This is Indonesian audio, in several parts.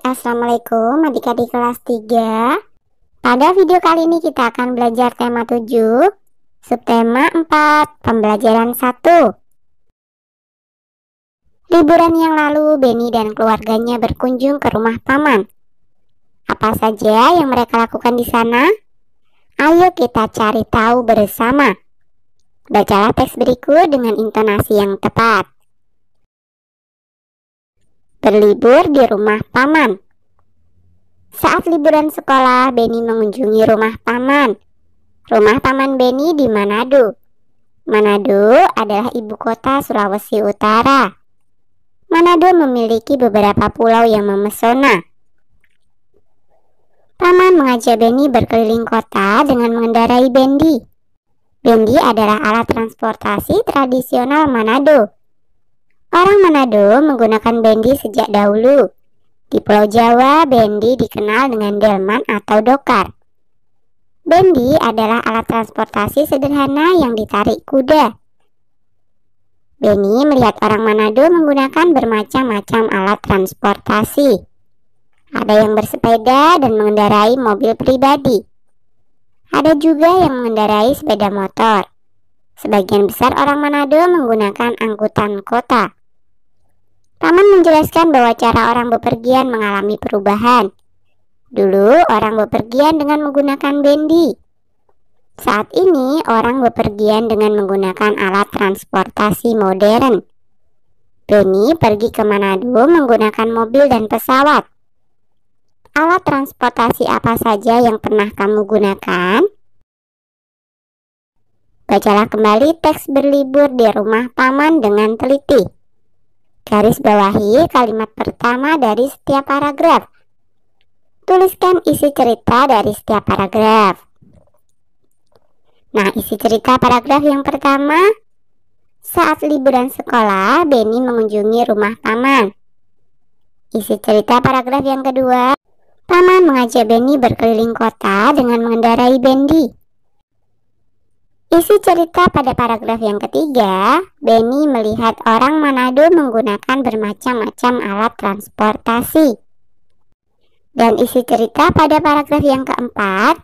Assalamualaikum adik-adik kelas 3. Pada video kali ini kita akan belajar tema 7, subtema 4, pembelajaran 1. Liburan yang lalu, Benny dan keluarganya berkunjung ke rumah paman. Apa saja yang mereka lakukan di sana? Ayo kita cari tahu bersama. Bacalah teks berikut dengan intonasi yang tepat. Berlibur di rumah paman. Saat liburan sekolah, Benny mengunjungi rumah paman. Rumah paman Benny di Manado. Manado adalah ibu kota Sulawesi Utara. Manado memiliki beberapa pulau yang memesona. Paman mengajak Benny berkeliling kota dengan mengendarai bendi. Bendi adalah alat transportasi tradisional Manado. Orang Manado menggunakan bendi sejak dahulu. Di Pulau Jawa, bendi dikenal dengan delman atau dokar. Bendi adalah alat transportasi sederhana yang ditarik kuda. Benny melihat orang Manado menggunakan bermacam-macam alat transportasi. Ada yang bersepeda dan mengendarai mobil pribadi. Ada juga yang mengendarai sepeda motor. Sebagian besar orang Manado menggunakan angkutan kota. Paman menjelaskan bahwa cara orang bepergian mengalami perubahan. Dulu orang bepergian dengan menggunakan bendi. Saat ini orang bepergian dengan menggunakan alat transportasi modern. Benny pergi ke Manado menggunakan mobil dan pesawat. Alat transportasi apa saja yang pernah kamu gunakan? Bacalah kembali teks berlibur di rumah paman dengan teliti. Garis bawahi kalimat pertama dari setiap paragraf. Tuliskan isi cerita dari setiap paragraf. Nah, isi cerita paragraf yang pertama. Saat liburan sekolah, Benny mengunjungi rumah paman. Isi cerita paragraf yang kedua. Paman mengajak Benny berkeliling kota dengan mengendarai bendi. Isi cerita pada paragraf yang ketiga, Benny melihat orang Manado menggunakan bermacam-macam alat transportasi. Dan isi cerita pada paragraf yang keempat,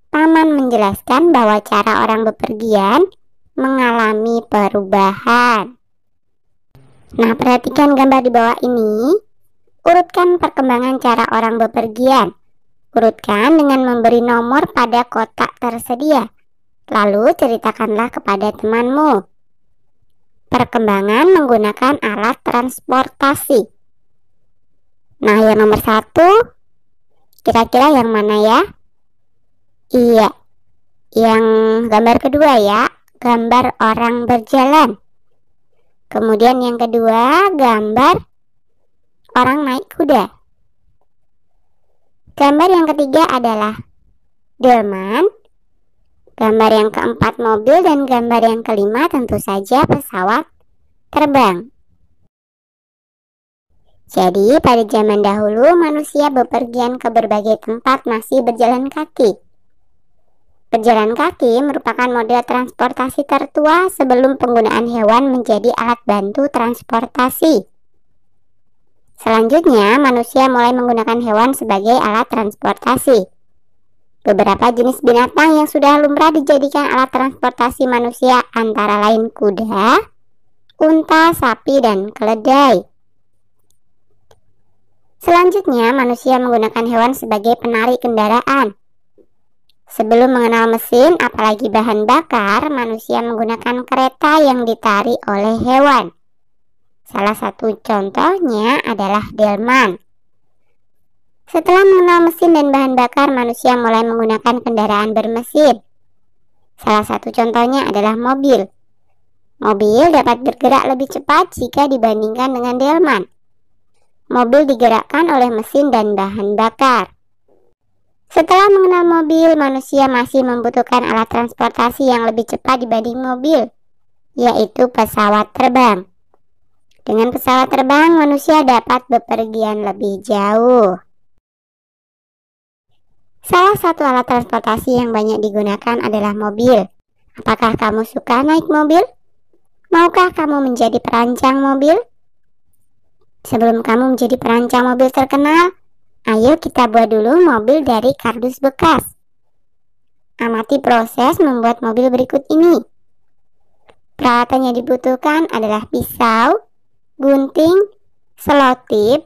paman menjelaskan bahwa cara orang bepergian mengalami perubahan. Nah, perhatikan gambar di bawah ini. Urutkan perkembangan cara orang bepergian. Urutkan dengan memberi nomor pada kotak tersedia. Lalu ceritakanlah kepada temanmu. Perkembangan menggunakan alat transportasi. Nah, yang nomor 1, kira-kira yang mana ya? Iya, yang gambar kedua ya, gambar orang berjalan. Kemudian yang kedua, gambar orang naik kuda. Gambar yang ketiga adalah delman. Gambar yang keempat mobil, dan gambar yang kelima tentu saja pesawat terbang. Jadi pada zaman dahulu manusia bepergian ke berbagai tempat masih berjalan kaki. Berjalan kaki merupakan model transportasi tertua sebelum penggunaan hewan menjadi alat bantu transportasi. Selanjutnya manusia mulai menggunakan hewan sebagai alat transportasi. Beberapa jenis binatang yang sudah lumrah dijadikan alat transportasi manusia antara lain kuda, unta, sapi, dan keledai. Selanjutnya, manusia menggunakan hewan sebagai penarik kendaraan. Sebelum mengenal mesin, apalagi bahan bakar, manusia menggunakan kereta yang ditarik oleh hewan. Salah satu contohnya adalah delman. Setelah mengenal mesin dan bahan bakar, manusia mulai menggunakan kendaraan bermesin. Salah satu contohnya adalah mobil. Mobil dapat bergerak lebih cepat jika dibandingkan dengan delman. Mobil digerakkan oleh mesin dan bahan bakar. Setelah mengenal mobil, manusia masih membutuhkan alat transportasi yang lebih cepat dibanding mobil, yaitu pesawat terbang. Dengan pesawat terbang, manusia dapat bepergian lebih jauh. Salah satu alat transportasi yang banyak digunakan adalah mobil. Apakah kamu suka naik mobil? Maukah kamu menjadi perancang mobil? Sebelum kamu menjadi perancang mobil terkenal, Ayo kita buat dulu mobil dari kardus bekas. Amati proses membuat mobil berikut ini. Peralatan yang dibutuhkan adalah pisau, gunting, selotip,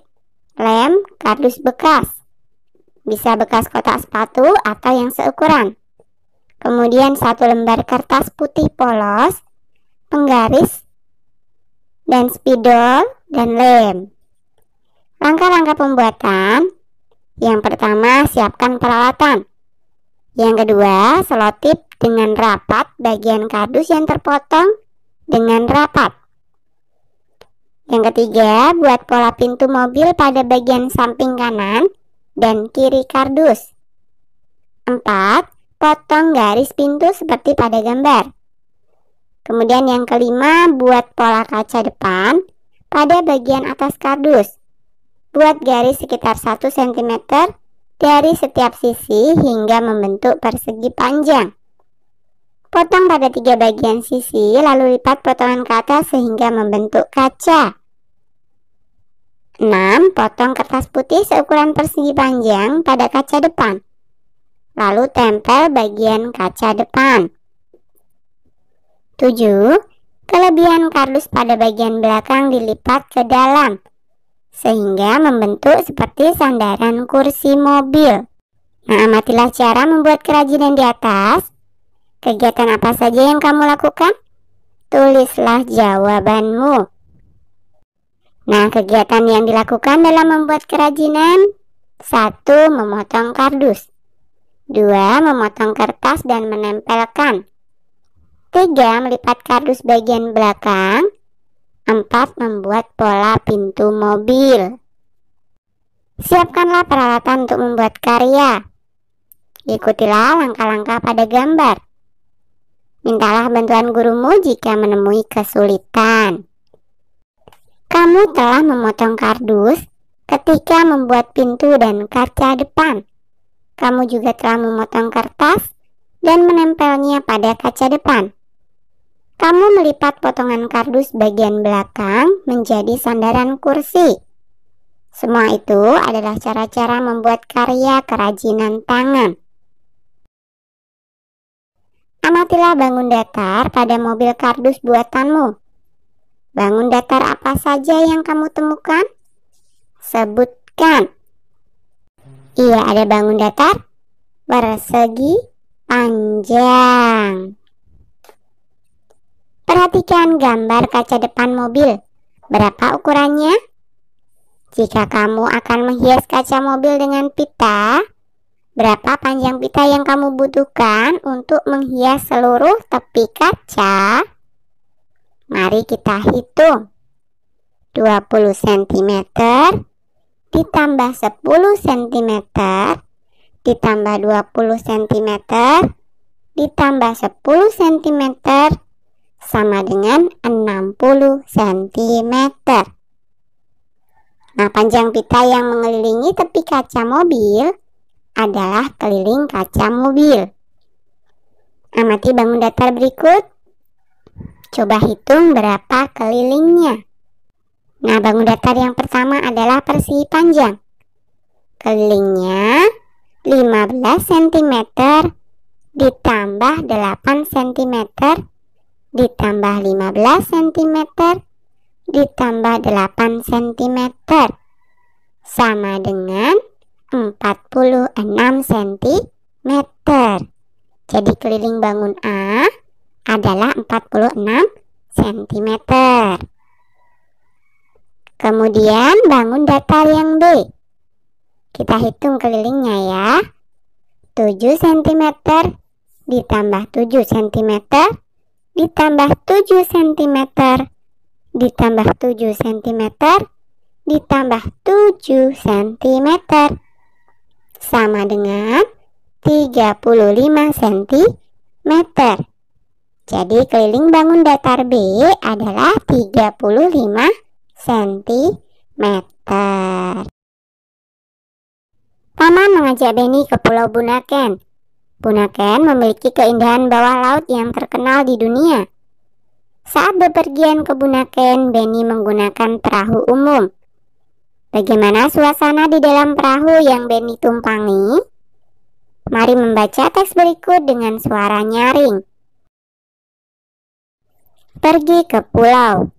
lem, kardus bekas. Bisa bekas kotak sepatu atau yang seukuran. Kemudian 1 lembar kertas putih polos, penggaris, dan spidol, dan lem. Langkah-langkah pembuatan. Yang pertama, siapkan peralatan. Yang kedua, selotip dengan rapat bagian kardus yang terpotong dengan rapat. Yang ketiga, buat pola pintu mobil pada bagian samping kanan dan kiri kardus. 4. Potong garis pintu seperti pada gambar. Kemudian yang kelima, buat pola kaca depan pada bagian atas kardus. Buat garis sekitar 1 cm dari setiap sisi hingga membentuk persegi panjang. Potong pada 3 bagian sisi, lalu lipat potongan ke atas sehingga membentuk kaca. 6. Potong kertas putih seukuran persegi panjang pada kaca depan. Lalu tempel bagian kaca depan. 7. Kelebihan kardus pada bagian belakang dilipat ke dalam, sehingga membentuk seperti sandaran kursi mobil. Nah, amatilah cara membuat kerajinan di atas. Kegiatan apa saja yang kamu lakukan? Tulislah jawabanmu. Nah, kegiatan yang dilakukan dalam membuat kerajinan: 1. Memotong kardus. 2. Memotong kertas dan menempelkan. 3. Melipat kardus bagian belakang. 4. Membuat pola pintu mobil. Siapkanlah peralatan untuk membuat karya. Ikutilah langkah-langkah pada gambar. Mintalah bantuan gurumu jika menemui kesulitan. Kamu telah memotong kardus ketika membuat pintu dan kaca depan. Kamu juga telah memotong kertas dan menempelnya pada kaca depan. Kamu melipat potongan kardus bagian belakang menjadi sandaran kursi. Semua itu adalah cara-cara membuat karya kerajinan tangan. Amatilah bangun datar pada mobil kardus buatanmu. Bangun datar apa saja yang kamu temukan? Sebutkan. Iya, ada bangun datar persegi panjang. Perhatikan gambar kaca depan mobil. Berapa ukurannya? Jika kamu akan menghias kaca mobil dengan pita, berapa panjang pita yang kamu butuhkan untuk menghias seluruh tepi kaca? Mari kita hitung. 20 cm ditambah 10 cm ditambah 20 cm ditambah 10 cm sama dengan 60 cm. Nah, panjang pita yang mengelilingi tepi kaca mobil adalah keliling kaca mobil. Amati bangun datar berikut. Coba hitung berapa kelilingnya. Nah, bangun datar yang pertama adalah persegi panjang. Kelilingnya 15 cm ditambah 8 cm ditambah 15 cm ditambah 8 cm sama dengan 46 cm. Jadi keliling bangun A adalah 46 cm. Kemudian bangun datar yang B. Kita hitung kelilingnya ya. 7 cm ditambah 7 cm ditambah 7 cm ditambah 7 cm ditambah 7 cm sama dengan 35 cm. Jadi keliling bangun datar B adalah 35 cm. Paman mengajak Benny ke Pulau Bunaken. Bunaken memiliki keindahan bawah laut yang terkenal di dunia. Saat bepergian ke Bunaken, Benny menggunakan perahu umum. Bagaimana suasana di dalam perahu yang Benny tumpangi? Mari membaca teks berikut dengan suara nyaring. Pergi ke pulau.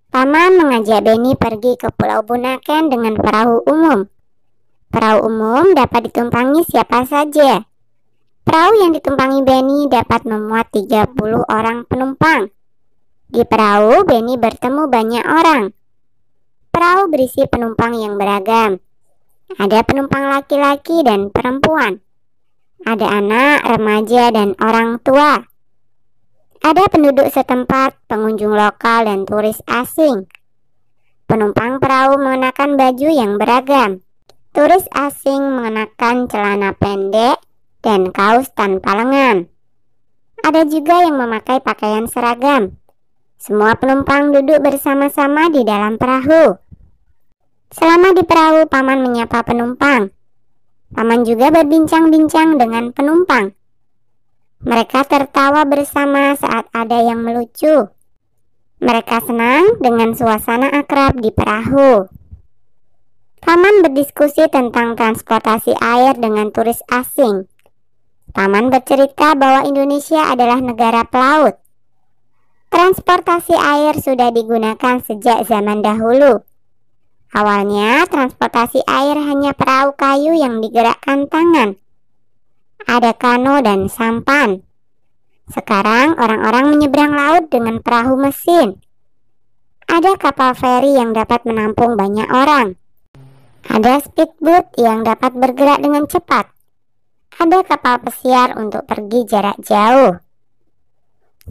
Paman mengajak Benny pergi ke Pulau Bunaken dengan perahu umum. Perahu umum dapat ditumpangi siapa saja. Perahu yang ditumpangi Benny dapat memuat 30 orang penumpang. Di perahu, Benny bertemu banyak orang. Perahu berisi penumpang yang beragam. Ada penumpang laki-laki dan perempuan. Ada anak, remaja, dan orang tua. Ada penduduk setempat, pengunjung lokal, dan turis asing. Penumpang perahu mengenakan baju yang beragam. Turis asing mengenakan celana pendek dan kaos tanpa lengan. Ada juga yang memakai pakaian seragam. Semua penumpang duduk bersama-sama di dalam perahu. Selama di perahu, Paman menyapa penumpang. Paman juga berbincang-bincang dengan penumpang. Mereka tertawa bersama saat ada yang melucu. Mereka senang dengan suasana akrab di perahu. Paman berdiskusi tentang transportasi air dengan turis asing. Paman bercerita bahwa Indonesia adalah negara pelaut. Transportasi air sudah digunakan sejak zaman dahulu. Awalnya, transportasi air hanya perahu kayu yang digerakkan tangan. Ada kano dan sampan. Sekarang, orang-orang menyeberang laut dengan perahu mesin. Ada kapal feri yang dapat menampung banyak orang. Ada speedboat yang dapat bergerak dengan cepat. Ada kapal pesiar untuk pergi jarak jauh.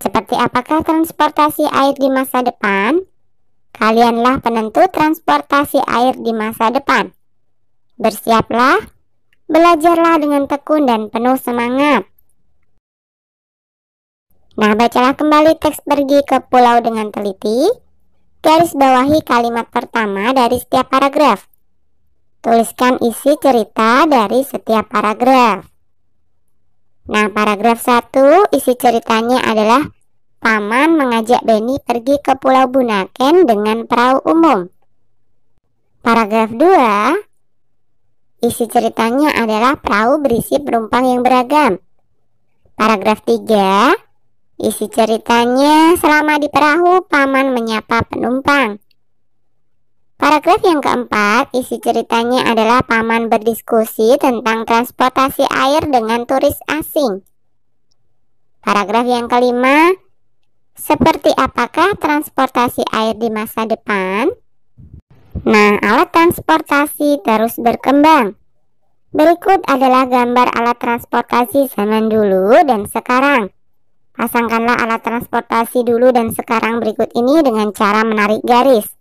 Seperti apakah transportasi air di masa depan? Kalianlah penentu transportasi air di masa depan. Bersiaplah, belajarlah dengan tekun dan penuh semangat. Nah, bacalah kembali teks Pergi ke Pulau dengan teliti. Garis bawahi kalimat pertama dari setiap paragraf. Tuliskan isi cerita dari setiap paragraf. Nah, paragraf 1 isi ceritanya adalah Paman mengajak Benny pergi ke Pulau Bunaken dengan perahu umum. Paragraf 2 isi ceritanya adalah perahu berisi penumpang yang beragam. Paragraf 3 isi ceritanya selama di perahu Paman menyapa penumpang. Paragraf yang keempat, isi ceritanya adalah Paman berdiskusi tentang transportasi air dengan turis asing. Paragraf yang kelima, seperti apakah transportasi air di masa depan? Nah, alat transportasi terus berkembang. Berikut adalah gambar alat transportasi zaman dulu dan sekarang. Pasangkanlah alat transportasi dulu dan sekarang berikut ini dengan cara menarik garis.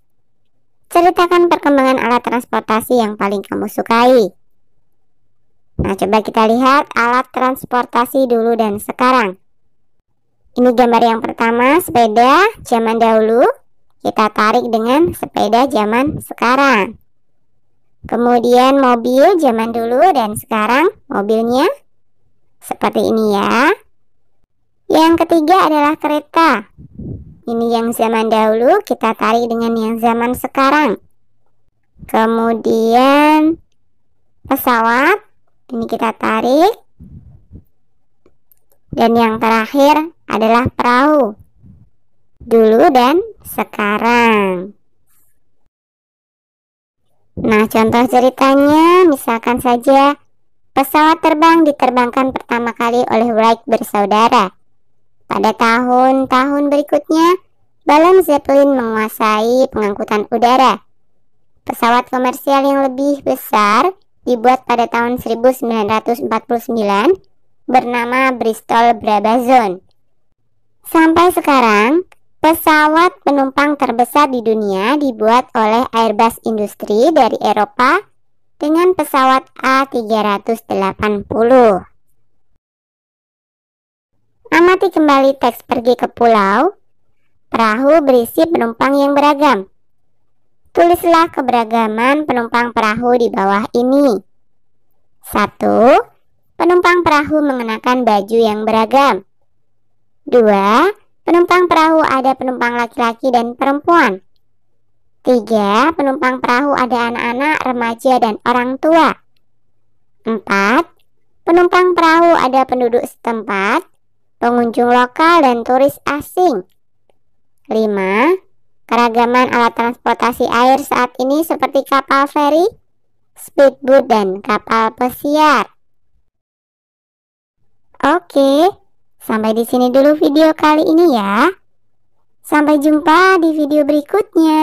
Ceritakan perkembangan alat transportasi yang paling kamu sukai. Nah, coba kita lihat alat transportasi dulu dan sekarang. Ini gambar yang pertama, sepeda zaman dahulu. Kita tarik dengan sepeda zaman sekarang. Kemudian mobil zaman dulu dan sekarang mobilnya seperti ini ya. Yang ketiga adalah kereta. Ini yang zaman dahulu, kita tarik dengan yang zaman sekarang. Kemudian pesawat, ini kita tarik. Dan yang terakhir adalah perahu. Dulu dan sekarang. Nah, contoh ceritanya misalkan saja pesawat terbang diterbangkan pertama kali oleh Wright bersaudara. Pada tahun-tahun berikutnya, balon Zeppelin menguasai pengangkutan udara. Pesawat komersial yang lebih besar dibuat pada tahun 1949 bernama Bristol Brabazon. Sampai sekarang, pesawat penumpang terbesar di dunia dibuat oleh Airbus Industri dari Eropa dengan pesawat A380. Amati kembali teks Pergi ke Pulau. Perahu berisi penumpang yang beragam. Tulislah keberagaman penumpang perahu di bawah ini. 1. Penumpang perahu mengenakan baju yang beragam. 2. Penumpang perahu ada penumpang laki-laki dan perempuan. 3. Penumpang perahu ada anak-anak, remaja, dan orang tua. 4. Penumpang perahu ada penduduk setempat, pengunjung lokal, dan turis asing. 5. Keragaman alat transportasi air saat ini seperti kapal feri, speedboat, dan kapal pesiar. Oke, sampai di sini dulu video kali ini ya. Sampai jumpa di video berikutnya.